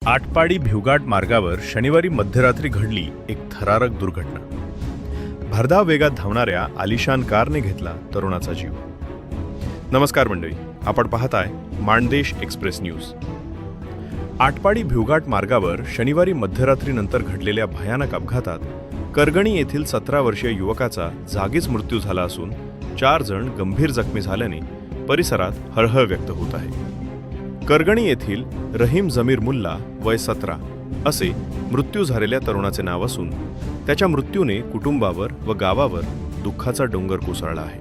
आटपाडी भिवघाट मार्गावर शनिवारी मध्यरात्री घडली एक थरारक दुर्घटना. भरधाव वेगात धावणाऱ्या आलिशान कारने घेतला तरुणाचा जीव. नमस्कार मंडळी, आपण पाहताय माणदेश एक्सप्रेस न्यूज. आटपाडी भिवघाट मार्गावर शनिवारी मध्यरात्रीनंतर घडलेल्या भयानक अपघातात करगणी येथील 17 वर्षीय युवकाचा जागीच मृत्यू झाला असून 4 जण गंभीर जखमी झाल्याने परिसरात हळहळ व्यक्त होत आहे. करगणी येथील रहीम जमीर मुल्ला वय 17 असे मृत्यू झालेल्या तरुणाचे नाव असून त्याच्या मृत्यूने कुटुंबावर व गावावर दुःखाचा डोंगर कोसळला आहे.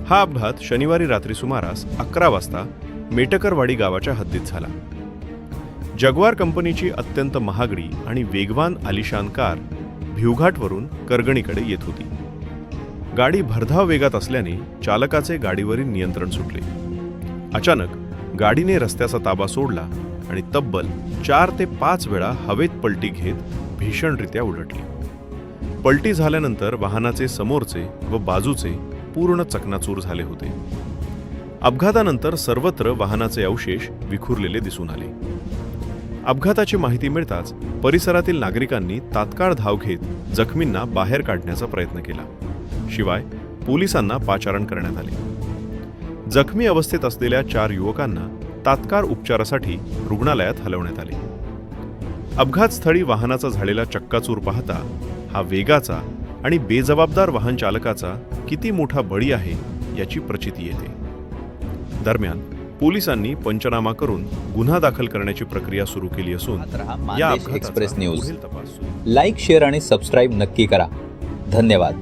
हा अपघात शनिवारी रात्री सुमारास 11 वाजता मेटकरवाडी गावाच्या हद्दीत झाला. जगवार कंपनीची अत्यंत महागडी आणि वेगवान आलिशान कार भिवघाटवरून करगणीकडे येत होती. गाडी भरधाव वेगात असल्याने चालकाचे गाडीवरील नियंत्रण सुटले. अचानक गाडीने रस्त्याचा ताबा सोडला आणि तब्बल 4 ते 5 वेळा हवेत पलटी घेत भीषणरित्या उलटली. पलटी झाल्यानंतर वाहनाचे समोरचे व बाजूचे पूर्ण चकनाचूर झाले होते. अपघातानंतर सर्वत्र वाहनाचे अवशेष विखुरलेले दिसून आले. अपघाताची माहिती मिळताच परिसरातील नागरिकांनी तात्काळ धाव घेत जखमींना बाहेर काढण्याचा प्रयत्न केला. शिवाय पोलिसांना पाचारण करण्यात आले. जखमी अवस्थेत असलेल्या 4 युवकांना तात्काळ उपचारासाठी रुग्णालयात हलवण्यात आले. अपघातस्थळी वाहनाचा झालेला चक्काचूर पाहता हा वेगाचा आणि बेजबाबदार वाहन चालकाचा किती मोठा बळी आहे याची प्रचिती येते. दरम्यान पोलिसांनी पंचनामा करून गुन्हा दाखल करण्याची प्रक्रिया सुरू केली असून या एक्सप्रेस न्यूज पुढील तपास लाईक, शेअर आणि सबस्क्राईब नक्की करा. धन्यवाद.